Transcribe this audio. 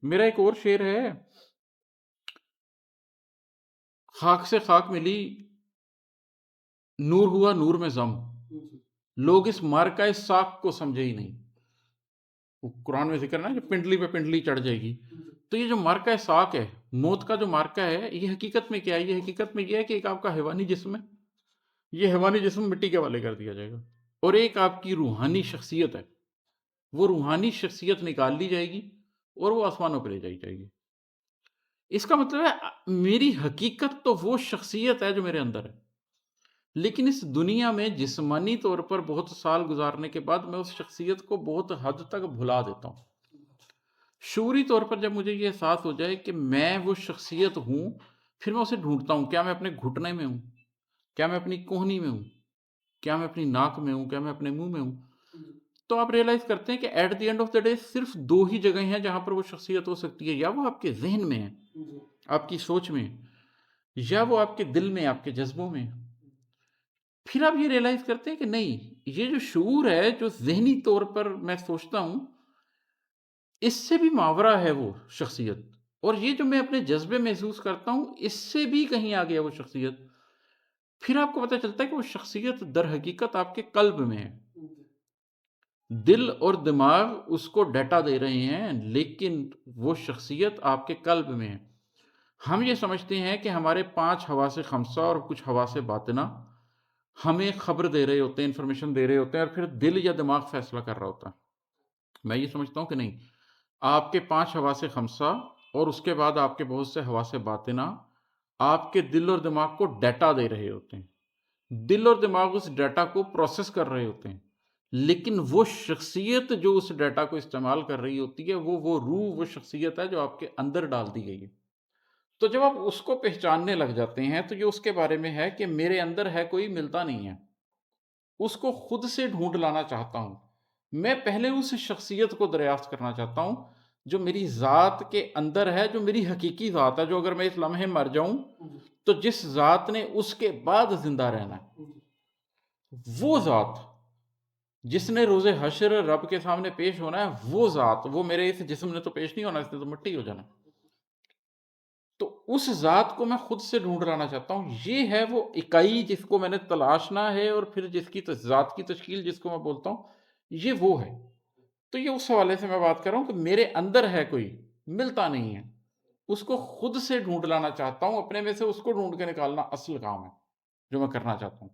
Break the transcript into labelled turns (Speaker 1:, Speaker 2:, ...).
Speaker 1: میرا ایک اور شعر ہے، خاک سے خاک ملی، نور ہوا نور میں ضم، لوگ اس مارکہ ساکھ کو سمجھے ہی نہیں۔ وہ قرآن میں ذکر نا کہ پنڈلی پہ پنڈلی چڑھ جائے گی۔ تو یہ جو مارکہ ساکھ ہے، موت کا جو مارکہ ہے، یہ حقیقت میں کیا ہے؟ یہ حقیقت میں یہ ہے کہ ایک آپ کا حیوانی جسم ہے، یہ حیوانی جسم مٹی کے حوالے کر دیا جائے گا، اور ایک آپ کی روحانی شخصیت ہے، وہ روحانی شخصیت نکال لی جائے گی اور وہ آسمانوں پہ لے جائی جائے گی۔ اس کا مطلب ہے میری حقیقت تو وہ شخصیت ہے جو میرے اندر ہے، لیکن اس دنیا میں جسمانی طور پر بہت سال گزارنے کے بعد میں اس شخصیت کو بہت حد تک بھلا دیتا ہوں۔ شعوری طور پر جب مجھے یہ احساس ہو جائے کہ میں وہ شخصیت ہوں، پھر میں اسے ڈھونڈتا ہوں، کیا میں اپنے گھٹنے میں ہوں، کیا میں اپنی کوہنی میں ہوں، کیا میں اپنی ناک میں ہوں، کیا میں اپنے منہ میں ہوں؟ تو آپ ریئلائز کرتے ہیں کہ at the end of the day صرف دو ہی جگہیں ہیں جہاں پر وہ شخصیت ہو سکتی ہے، یا وہ آپ کے ذہن میں ہے، آپ کی سوچ میں، یا وہ آپ کے دل میں، آپ کے جذبوں میں۔ پھر آپ یہ ریئلائز کرتے ہیں کہ نہیں، یہ جو شعور ہے، جو ذہنی طور پر میں سوچتا ہوں، اس سے بھی ماورا ہے وہ شخصیت، اور یہ جو میں اپنے جذبے محسوس کرتا ہوں، اس سے بھی کہیں آگے ہے وہ شخصیت۔ پھر آپ کو پتہ چلتا ہے کہ وہ شخصیت در حقیقت آپ کے قلب میں ہے۔ دل اور دماغ اس کو ڈیٹا دے رہے ہیں، لیکن وہ شخصیت آپ کے قلب میں ہے۔ ہم یہ سمجھتے ہیں کہ ہمارے 5 حواس خمسہ اور کچھ حواس باطنہ ہمیں خبر دے رہے ہوتے ہیں، انفارمیشن دے رہے ہوتے ہیں، اور پھر دل یا دماغ فیصلہ کر رہا ہوتا ہے۔ میں یہ سمجھتا ہوں کہ نہیں، آپ کے 5 حواس خمسہ اور اس کے بعد آپ کے بہت سے حواس باطنہ آپ کے دل اور دماغ کو ڈیٹا دے رہے ہوتے ہیں۔ دل اور دماغ اس ڈیٹا کو پروسیس کر رہے ہوتے ہیں، لیکن وہ شخصیت جو اس ڈیٹا کو استعمال کر رہی ہوتی ہے، وہ روح، وہ شخصیت ہے جو آپ کے اندر ڈال دی گئی ہے۔ تو جب آپ اس کو پہچاننے لگ جاتے ہیں تو یہ اس کے بارے میں ہے کہ میرے اندر ہے کوئی، ملتا نہیں ہے، اس کو خود سے ڈھونڈ لانا چاہتا ہوں۔ میں پہلے اس شخصیت کو دریافت کرنا چاہتا ہوں جو میری ذات کے اندر ہے، جو میری حقیقی ذات ہے، جو اگر میں اس لمحے مر جاؤں تو جس ذات نے اس کے بعد زندہ رہنا ہے، وہ ذات جس نے روز حشر رب کے سامنے پیش ہونا ہے، وہ ذات، وہ میرے اس جسم نے تو پیش نہیں ہونا، اس نے تو مٹی ہو جانا۔ تو اس ذات کو میں خود سے ڈھونڈ لانا چاہتا ہوں۔ یہ ہے وہ اکائی جس کو میں نے تلاشنا ہے، اور پھر جس کی ذات کی تشکیل جس کو میں بولتا ہوں، یہ وہ ہے۔ تو یہ اس حوالے سے میں بات کر رہا ہوں کہ میرے اندر ہے کوئی، ملتا نہیں ہے، اس کو خود سے ڈھونڈ لانا چاہتا ہوں، اپنے میں سے اس کو ڈھونڈ کے نکالنا اصل کام ہے جو میں کرنا چاہتا ہوں۔